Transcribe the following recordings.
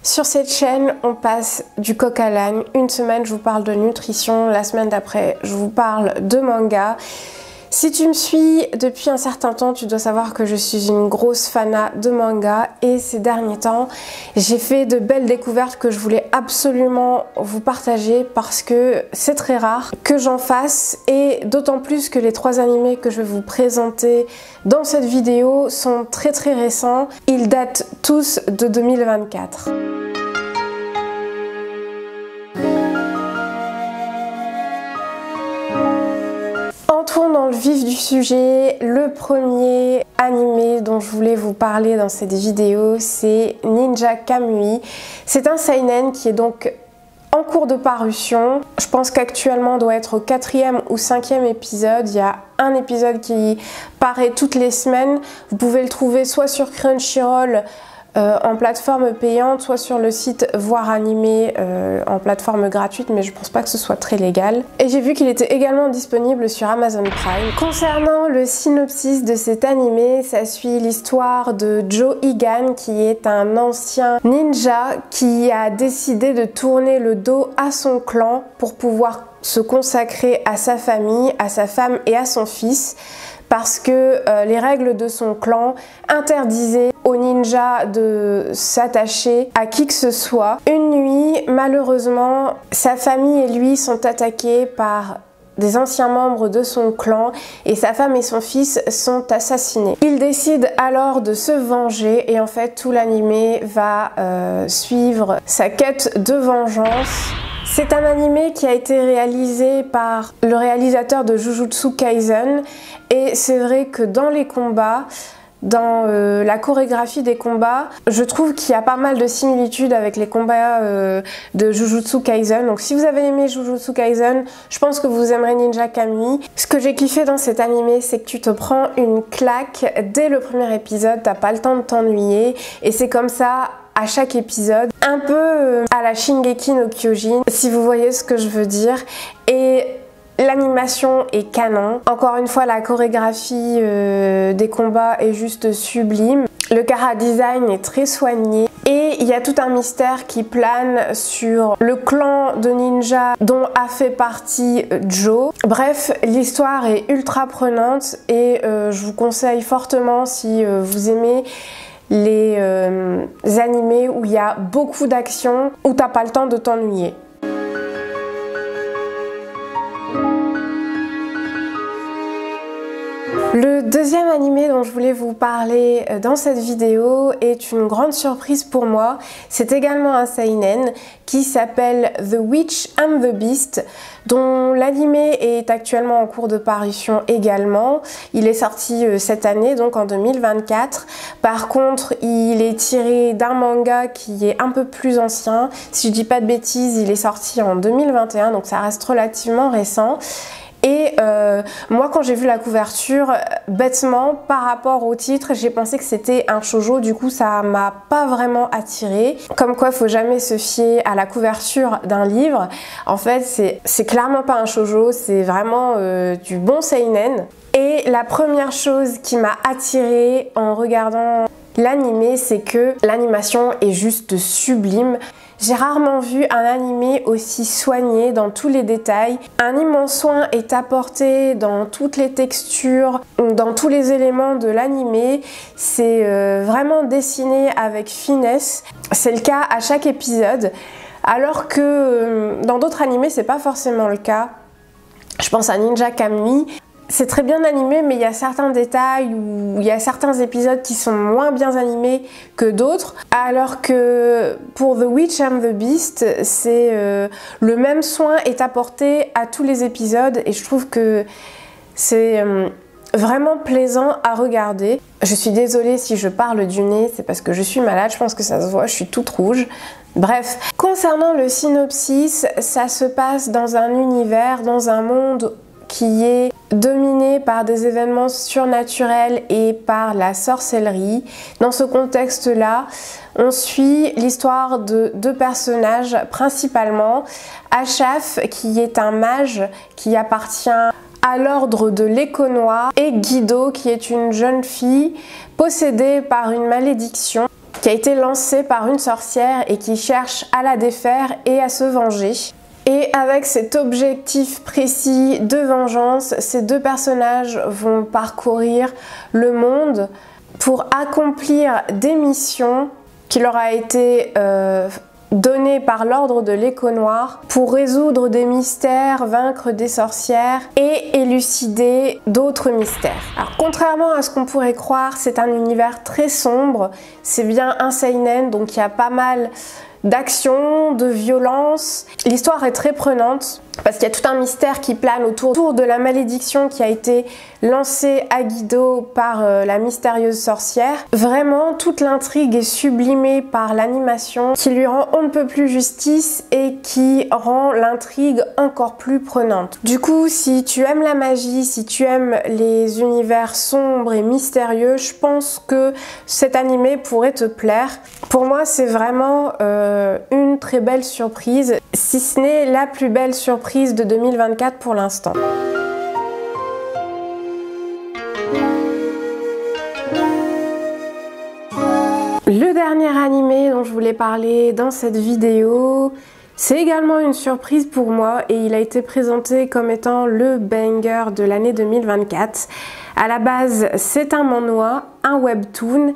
Sur cette chaîne, on passe du coq à l'âne. Une semaine, je vous parle de nutrition. La semaine d'après, je vous parle de manga. Si tu me suis depuis un certain temps, tu dois savoir que je suis une grosse fanat de manga et ces derniers temps, j'ai fait de belles découvertes que je voulais absolument vous partager parce que c'est très rare que j'en fasse et d'autant plus que les 3 animés que je vais vous présenter dans cette vidéo sont très récents. Ils datent tous de 2024. Entrons dans le vif du sujet. Le premier animé dont je voulais vous parler dans cette vidéo, c'est Ninja Kamui. C'est un seinen qui est donc en cours de parution. Je pense qu'actuellement on doit être au 4e ou 5e épisode. Il y a un épisode qui paraît toutes les semaines. Vous pouvez le trouver soit sur Crunchyroll en plateforme payante, soit sur le site Voir Animé en plateforme gratuite, mais je pense pas que ce soit très légal. Et j'ai vu qu'il était également disponible sur Amazon Prime. Concernant le synopsis de cet animé, ça suit l'histoire de Joe Higan, qui est un ancien ninja qui a décidé de tourner le dos à son clan pour pouvoir se consacrer à sa famille, à sa femme et à son fils, parce que les règles de son clan interdisaient aux ninjas de s'attacher à qui que ce soit. Une nuit, malheureusement, sa famille et lui sont attaqués par des anciens membres de son clan et sa femme et son fils sont assassinés. Il décide alors de se venger et en fait tout l'animé va suivre sa quête de vengeance. C'est un animé qui a été réalisé par le réalisateur de Jujutsu Kaisen et c'est vrai que dans les combats, dans la chorégraphie des combats, je trouve qu'il y a pas mal de similitudes avec les combats de Jujutsu Kaisen. Donc si vous avez aimé Jujutsu Kaisen, je pense que vous aimerez Ninja Kamui. Ce que j'ai kiffé dans cet animé, c'est que tu te prends une claque dès le premier épisode, t'as pas le temps de t'ennuyer et c'est comme ça à chaque épisode, un peu à la Shingeki no Kyojin, si vous voyez ce que je veux dire. Et l'animation est canon. Encore une fois, la chorégraphie des combats est juste sublime. Le chara-design est très soigné. Et il y a tout un mystère qui plane sur le clan de ninja dont a fait partie Joe. Bref, l'histoire est ultra prenante et je vous conseille fortement, si vous aimez les animés où il y a beaucoup d'action, où t'as pas le temps de t'ennuyer. Le deuxième animé dont je voulais vous parler dans cette vidéo est une grande surprise pour moi. C'est également un seinen qui s'appelle The Witch and the Beast, dont l'animé est actuellement en cours de parution également. Il est sorti cette année, donc en 2024. Par contre, il est tiré d'un manga qui est un peu plus ancien. Si je dis pas de bêtises, il est sorti en 2021, donc ça reste relativement récent. Et moi quand j'ai vu la couverture, bêtement par rapport au titre, j'ai pensé que c'était un shoujo, du coup ça m'a pas vraiment attirée. Comme quoi faut jamais se fier à la couverture d'un livre. En fait c'est clairement pas un shoujo, c'est vraiment du bon seinen. Et la première chose qui m'a attirée en regardant l'animé, c'est que l'animation est juste sublime. J'ai rarement vu un animé aussi soigné dans tous les détails. Un immense soin est apporté dans toutes les textures, dans tous les éléments de l'animé. C'est vraiment dessiné avec finesse. C'est le cas à chaque épisode. Alors que dans d'autres animés, c'est pas forcément le cas. Je pense à Ninja Kamui. C'est très bien animé, mais il y a certains détails ou il y a certains épisodes qui sont moins bien animés que d'autres. Alors que pour The Witch and the Beast, c'est le même soin est apporté à tous les épisodes et je trouve que c'est vraiment plaisant à regarder. Je suis désolée si je parle du nez, c'est parce que je suis malade, je pense que ça se voit, je suis toute rouge. Bref, concernant le synopsis, ça se passe dans un univers, dans un monde qui est dominé par des événements surnaturels et par la sorcellerie. Dans ce contexte-là, on suit l'histoire de 2 personnages principalement. Ashaf, qui est un mage qui appartient à l'ordre de l'écho noir, et Guido, qui est une jeune fille possédée par une malédiction qui a été lancé par une sorcière et qui cherche à la défaire et à se venger. Et avec cet objectif précis de vengeance, ces deux personnages vont parcourir le monde pour accomplir des missions qui leur a été données par l'ordre de l'Écho Noir pour résoudre des mystères, vaincre des sorcières et élucider d'autres mystères. Alors contrairement à ce qu'on pourrait croire, c'est un univers très sombre, c'est bien un seinen, donc il y a pas mal d'action, de violence. L'histoire est très prenante parce qu'il y a tout un mystère qui plane autour de la malédiction qui a été lancée à Guido par la mystérieuse sorcière. Vraiment, toute l'intrigue est sublimée par l'animation qui lui rend on ne peut plus justice et qui rend l'intrigue encore plus prenante. Du coup, si tu aimes la magie, si tu aimes les univers sombres et mystérieux, je pense que cet animé pourrait te plaire. Pour moi, c'est vraiment une très belle surprise, si ce n'est la plus belle surprise de 2024 pour l'instant. Le dernier animé dont je voulais parler dans cette vidéo, c'est également une surprise pour moi et il a été présenté comme étant le banger de l'année 2024. À la base, c'est un manhwa, un webtoon.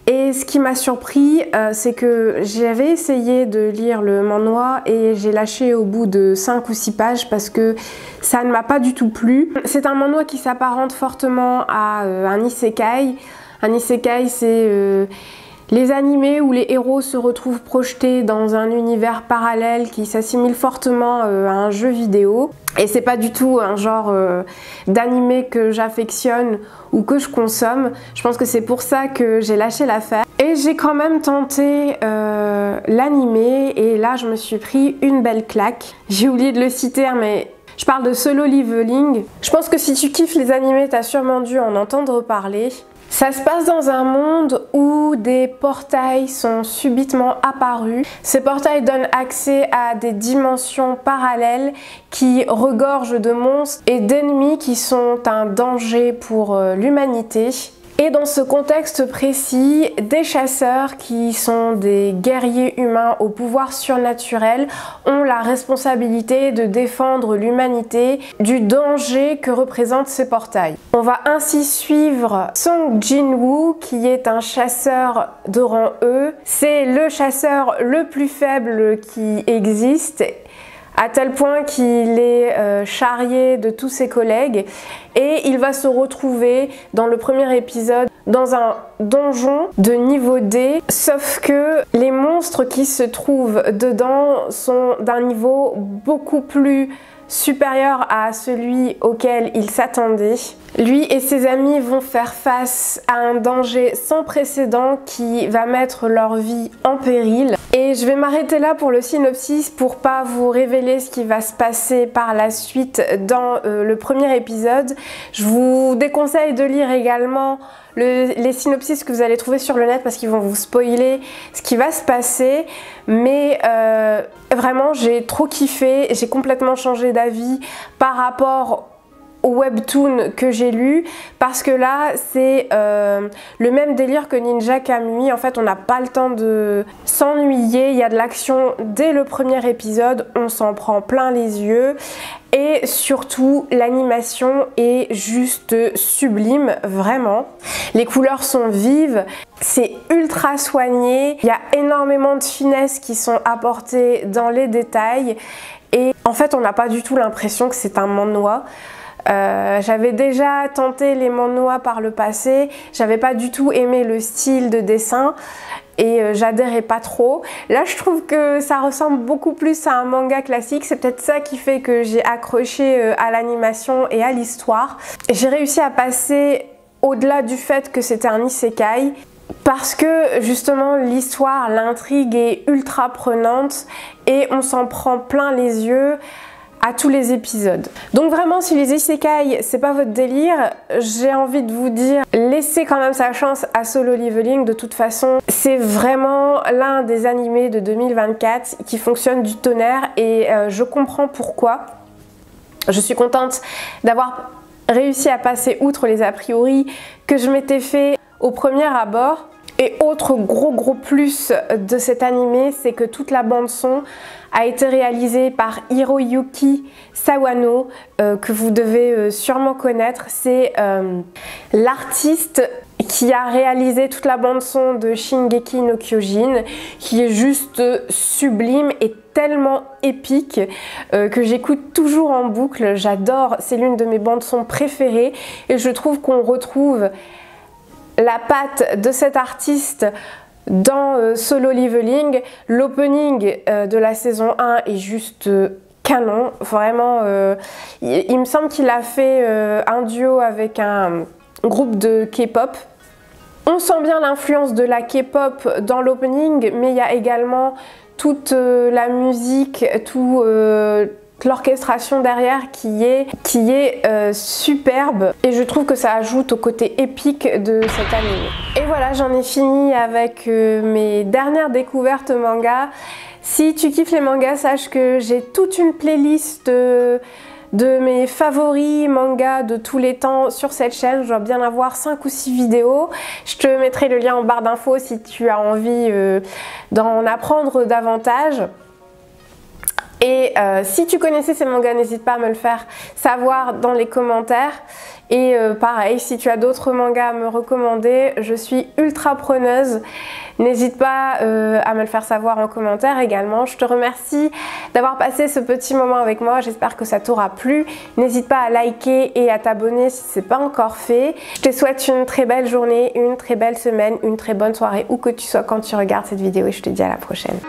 Et ce qui m'a surpris, c'est que j'avais essayé de lire le manhwa et j'ai lâché au bout de 5 ou 6 pages parce que ça ne m'a pas du tout plu. C'est un manhwa qui s'apparente fortement à un isekai. Un isekai, c'est les animés où les héros se retrouvent projetés dans un univers parallèle qui s'assimile fortement à un jeu vidéo. Et c'est pas du tout un genre d'animé que j'affectionne ou que je consomme. Je pense que c'est pour ça que j'ai lâché l'affaire. Et j'ai quand même tenté l'animé et là je me suis pris une belle claque. J'ai oublié de le citer mais je parle de Solo Leveling. Je pense que si tu kiffes les animés, t'as sûrement dû en entendre parler. Ça se passe dans un monde où des portails sont subitement apparus. Ces portails donnent accès à des dimensions parallèles qui regorgent de monstres et d'ennemis qui sont un danger pour l'humanité. Et dans ce contexte précis, des chasseurs qui sont des guerriers humains au pouvoir surnaturel ont la responsabilité de défendre l'humanité du danger que représentent ces portails. On va ainsi suivre Song Jin-woo qui est un chasseur de rang E. C'est le chasseur le plus faible qui existe, à tel point qu'il est charrié de tous ses collègues et il va se retrouver dans le premier épisode dans un donjon de niveau D, sauf que les monstres qui se trouvent dedans sont d'un niveau beaucoup plus supérieur à celui auquel il s'attendait. Lui et ses amis vont faire face à un danger sans précédent qui va mettre leur vie en péril. Et je vais m'arrêter là pour le synopsis pour pas vous révéler ce qui va se passer par la suite dans le premier épisode. Je vous déconseille de lire également les synopsis que vous allez trouver sur le net parce qu'ils vont vous spoiler ce qui va se passer. Mais vraiment, j'ai trop kiffé, j'ai complètement changé d'avis par rapport au webtoon que j'ai lu parce que là c'est le même délire que Ninja Kamui. En fait on n'a pas le temps de s'ennuyer, il y a de l'action dès le premier épisode, on s'en prend plein les yeux et surtout l'animation est juste sublime, vraiment. Les couleurs sont vives, c'est ultra soigné, il y a énormément de finesses qui sont apportées dans les détails et en fait on n'a pas du tout l'impression que c'est un manhwa. J'avais déjà tenté les manhwas par le passé, j'avais pas du tout aimé le style de dessin et j'adhérais pas trop. Là je trouve que ça ressemble beaucoup plus à un manga classique, c'est peut-être ça qui fait que j'ai accroché à l'animation et à l'histoire. J'ai réussi à passer au-delà du fait que c'était un isekai parce que justement l'histoire, l'intrigue est ultra prenante et on s'en prend plein les yeux à tous les épisodes. Donc vraiment si les isekai c'est pas votre délire, j'ai envie de vous dire laissez quand même sa chance à Solo Leveling. De toute façon c'est vraiment l'un des animés de 2024 qui fonctionne du tonnerre et je comprends pourquoi. Je suis contente d'avoir réussi à passer outre les a priori que je m'étais fait au premier abord. Et autre gros plus de cet animé, c'est que toute la bande son a été réalisée par Hiroyuki Sawano, que vous devez sûrement connaître. C'est l'artiste qui a réalisé toute la bande son de Shingeki no Kyojin, qui est juste sublime et tellement épique que j'écoute toujours en boucle. J'adore, c'est l'une de mes bandes son préférées et je trouve qu'on retrouve la patte de cet artiste dans Solo Leveling. L'opening de la saison 1 est juste canon, vraiment. Il me semble qu'il a fait un duo avec un groupe de K-pop. On sent bien l'influence de la K-pop dans l'opening, mais il y a également toute la musique, l'orchestration derrière qui est superbe, et je trouve que ça ajoute au côté épique de cet anime. Et voilà, j'en ai fini avec mes dernières découvertes manga. Si tu kiffes les mangas, sache que j'ai toute une playlist de mes favoris mangas de tous les temps sur cette chaîne. Je dois bien avoir 5 ou 6 vidéos. Je te mettrai le lien en barre d'infos si tu as envie d'en apprendre davantage. Et si tu connaissais ces mangas, n'hésite pas à me le faire savoir dans les commentaires. Et pareil, si tu as d'autres mangas à me recommander, je suis ultra preneuse. N'hésite pas à me le faire savoir en commentaire également. Je te remercie d'avoir passé ce petit moment avec moi. J'espère que ça t'aura plu. N'hésite pas à liker et à t'abonner si ce n'est pas encore fait. Je te souhaite une très belle journée, une très belle semaine, une très bonne soirée, où que tu sois quand tu regardes cette vidéo. Et je te dis à la prochaine.